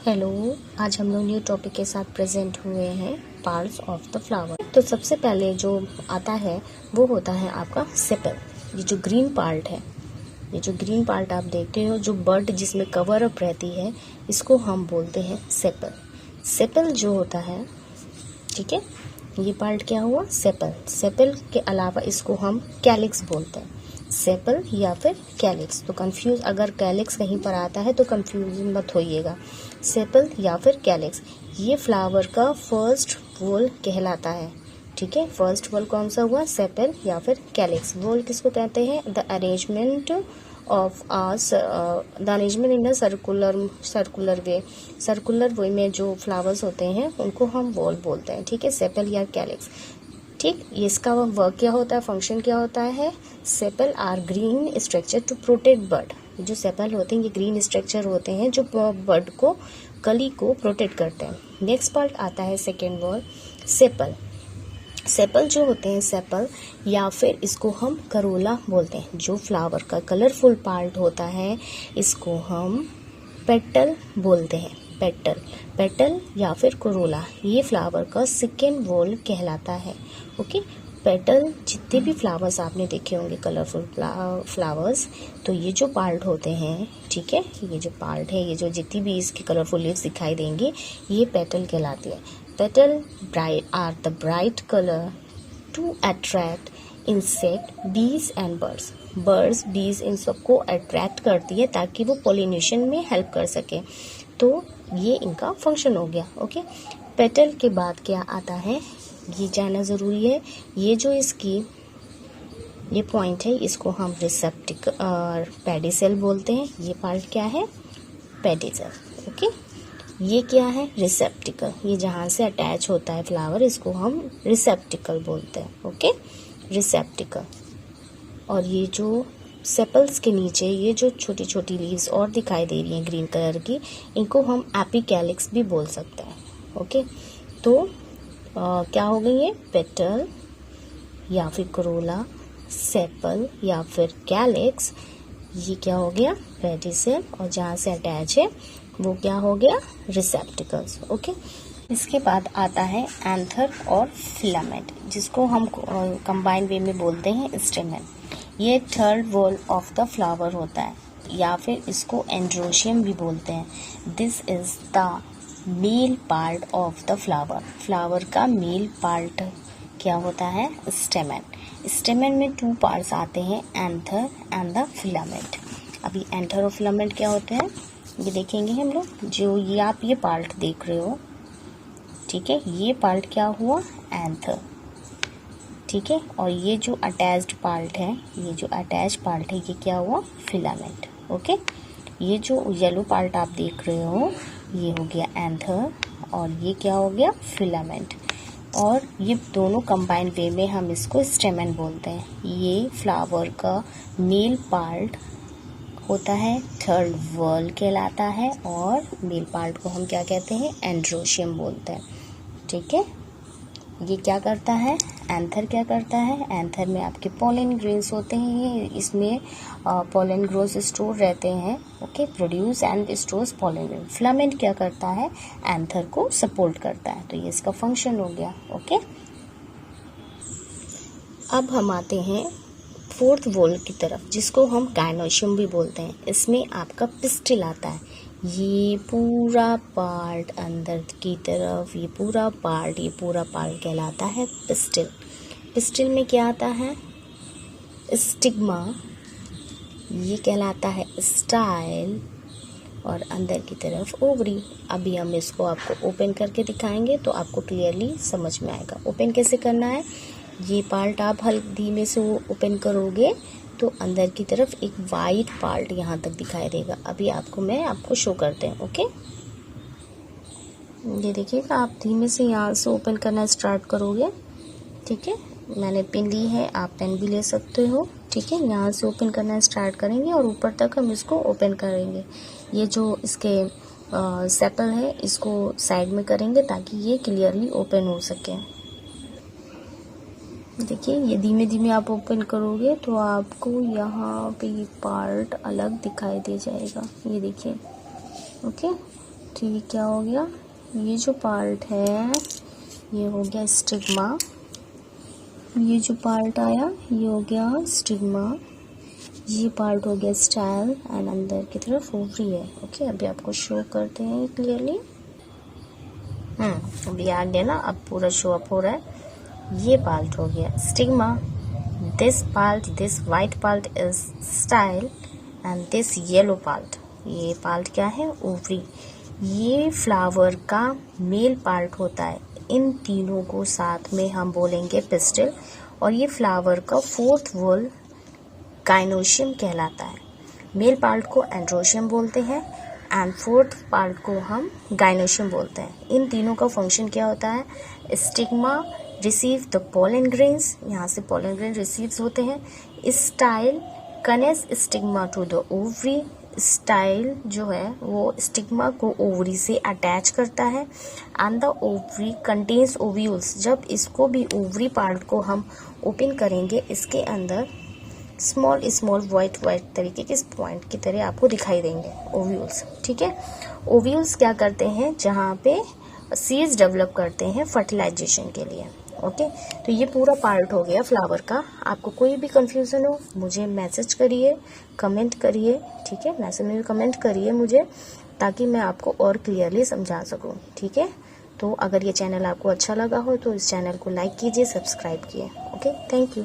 Hello, आज हम लोग न्यू टॉपिक के साथ प्रेजेंट हुए हैं पार्ट्स ऑफ द फ्लावर। तो सबसे पहले जो आता है वो होता है आपका सेपल। ये जो ग्रीन पार्ट है, ये जो ग्रीन पार्ट आप देखते हो, जो बर्ड जिसमें कवर अप रहती है, इसको हम बोलते हैं सेपल। सेपल जो होता है, ठीक है, ये पार्ट क्या हुआ, सेपल। सेपल के अलावा इसको हम कैलिक्स बोलते हैं, सेपल या फिर कैलिक्स। तो कंफ्यूज अगर कैलिक्स कहीं पर आता है तो कंफ्यूजन मत होइएगा, सेपल या फिर कैलिक्स। ये फ्लावर का फर्स्ट वोल कहलाता है, ठीक है। फर्स्ट वोल कौन सा हुआ, सेपल या फिर कैलिक्स। वोल किसको कहते हैं, the arrangement of the arrangement in a circular way. Circular way में जो फ्लावर्स होते हैं उनको हम वोल बोलते हैं, ठीक है, सेपल या कैलिक्स। ठीक, इसका वर्क क्या होता है, फंक्शन क्या होता है। Sepal are green structure to protect bird. जो सेपल होते हैं ये ग्रीन स्ट्रक्चर होते हैं जो बर्ड को, कली को प्रोटेक्ट करते हैं। नेक्स्ट पार्ट आता है सेकेंड वर्ड, सेपल। सेपल जो होते हैं, सेपल या फिर इसको हम करोला बोलते हैं। जो फ्लावर का कलरफुल पार्ट होता है इसको हम पेटल बोलते हैं, पेटल। पेटल या फिर कोरोला ये फ्लावर का सेकेंड वोल कहलाता है, ओके। पेटल, जितने भी फ्लावर्स आपने देखे होंगे कलरफुल फ्लावर्स, तो ये जो पार्ट होते हैं, ठीक है, ये जो पार्ट है, ये जो जितनी भी इसकी कलरफुल लीव्स दिखाई देंगी, ये पेटल कहलाती है। Petal are the bright colour to attract insect, bees and birds. Birds, bees इन सबको अट्रैक्ट करती है ताकि वो पॉलिनेशन में हेल्प कर सके। तो ये इनका फंक्शन हो गया, ओके। पेटल के बाद क्या आता है, ये जानना ज़रूरी है। ये जो इसकी ये पॉइंट है इसको हम रिसेप्टिकल और पेडिसेल बोलते हैं। ये पार्ट क्या है, पेडिसेल, ओके। ये क्या है, रिसेप्टिकल। ये जहाँ से अटैच होता है फ्लावर, इसको हम रिसेप्टिकल बोलते हैं, ओके, रिसेप्टिकल। और ये जो सेपल्स के नीचे ये जो छोटी छोटी लीव्स और दिखाई दे रही हैं ग्रीन कलर की, इनको हम एपिकैलिक्स भी बोल सकते हैं, ओके। तो क्या हो गई ये, पेटल या फिर कोरोला, सेपल या फिर कैलिक्स। ये क्या हो गया, पेडिसेल, और जहाँ से अटैच है वो क्या हो गया, रिसेप्टिकल्स, ओके। इसके बाद आता है एंथर और फिलामेंट, जिसको हम कंबाइंड वे में बोलते हैं स्टेमन। ये third whorl of the flower होता है, या फिर इसको एंड्रोशियम भी बोलते हैं। This is the male part of the flower. Flower का मेल पार्ट क्या होता है, स्टेमन। स्टेमन में टू पार्ट्स आते हैं, एंथर एंड द फिलामेंट। अभी एंथर और फिलामेंट क्या होते हैं ये देखेंगे हम लोग। जो ये आप ये पार्ट देख रहे हो, ठीक है, ये पार्ट क्या हुआ, एंथर, ठीक है। और ये जो अटैच्ड पार्ट है, ये जो अटैच पार्ट है, ये क्या हुआ, फिलामेंट, ओके। ये जो येलो पार्ट आप देख रहे हो ये हो गया एंथर, और ये क्या हो गया, फिलामेंट। और ये दोनों कंबाइंड वे में हम इसको स्टेमन बोलते हैं। ये फ्लावर का मेल पार्ट होता है, थर्ड वॉल कहलाता है, और मेल पार्ट को हम क्या कहते हैं, एंड्रोशियम बोलते हैं, ठीक है। ये क्या करता है, एंथर क्या करता है, एंथर में आपके पोलन ग्रेन्स होते हैं, इसमें पोलन ग्रोस स्टोर रहते हैं, okay, produce and stores pollen grain. Filament क्या करता है, एंथर को सपोर्ट करता है। तो ये इसका फंक्शन हो गया, ओके। अब हम आते हैं फोर्थ वोल की तरफ, जिसको हम गायनोशियम भी बोलते हैं। इसमें आपका पिस्टिल आता है, ये पूरा पार्ट अंदर की तरफ, ये पूरा पार्ट कहलाता है पिस्टिल। पिस्टिल में क्या आता है, स्टिग्मा, ये कहलाता है स्टाइल, और अंदर की तरफ ओवरी। अभी हम इसको आपको ओपन करके दिखाएंगे तो आपको क्लियरली समझ में आएगा। ओपन कैसे करना है, ये पार्ट आप हल्की धीमे से वो ओपन करोगे तो अंदर की तरफ एक वाइट पार्ट यहाँ तक दिखाई देगा। अभी मैं आपको शो करते हैं, ओके। ये देखिएगा, आप धीमे से यहाँ से ओपन करना स्टार्ट करोगे, ठीक है। मैंने पेन ली है, आप पेन भी ले सकते हो, ठीक है। यहाँ से ओपन करना स्टार्ट करेंगे और ऊपर तक हम इसको ओपन करेंगे। ये जो इसके सेपल है इसको साइड में करेंगे ताकि ये क्लियरली ओपन हो सके। देखिए, ये धीमे धीमे आप ओपन करोगे तो आपको यहाँ पे ये पार्ट अलग दिखाई दे जाएगा, ये देखिए, ओके, तो ये क्या हो गया, ये जो पार्ट है ये हो गया स्टिग्मा, ये जो पार्ट आया ये हो गया स्टिग्मा, ये पार्ट हो गया स्टाइल एंड अंदर की तरफ ओवरी है। ओके, अभी आपको शो करते हैं क्लियरली। अभी आ गया ना, अब पूरा शो अप हो रहा है। ये पार्ट हो गया stigma, this part, this white part is style and this yellow part, ये पार्ट क्या है, ओवरी। ये फ्लावर का मेल पार्ट होता है। इन तीनों को साथ में हम बोलेंगे पिस्टिल, और ये फ्लावर का फोर्थ वॉल गाइनोशियम कहलाता है। मेल पार्ट को एंड्रोशियम बोलते हैं एंड फोर्थ पार्ट को हम गाइनोशियम बोलते हैं। इन तीनों का फंक्शन क्या होता है, stigma receive the pollen grains, यहाँ से पोलन ग्रेन रिसीव्स होते हैं। Style connect stigma to the ovary, style जो है वो स्टिग्मा को ओवरी से अटैच करता है। And the ovary contains ovules, जब इसको भी ओवरी पार्ट को हम ओपन करेंगे, इसके अंदर स्मॉल स्मॉल वाइट तरीके के पॉइंट की तरह आपको दिखाई देंगे ओव्यूल्स। ठीक है, ओव्यूल्स क्या करते हैं, जहाँ पे सीड्स डेवलप करते हैं फर्टिलाइजेशन के लिए। ओके, तो ये पूरा पार्ट हो गया फ्लावर का। आपको कोई भी कंफ्यूजन हो मुझे मैसेज करिए, कमेंट करिए। ठीक है, मैसेज में भी कमेंट करिए मुझे, ताकि मैं आपको और क्लियरली समझा सकूं। ठीक है, तो अगर ये चैनल आपको अच्छा लगा हो तो इस चैनल को लाइक कीजिए, सब्सक्राइब कीजिए। Okay, thank you.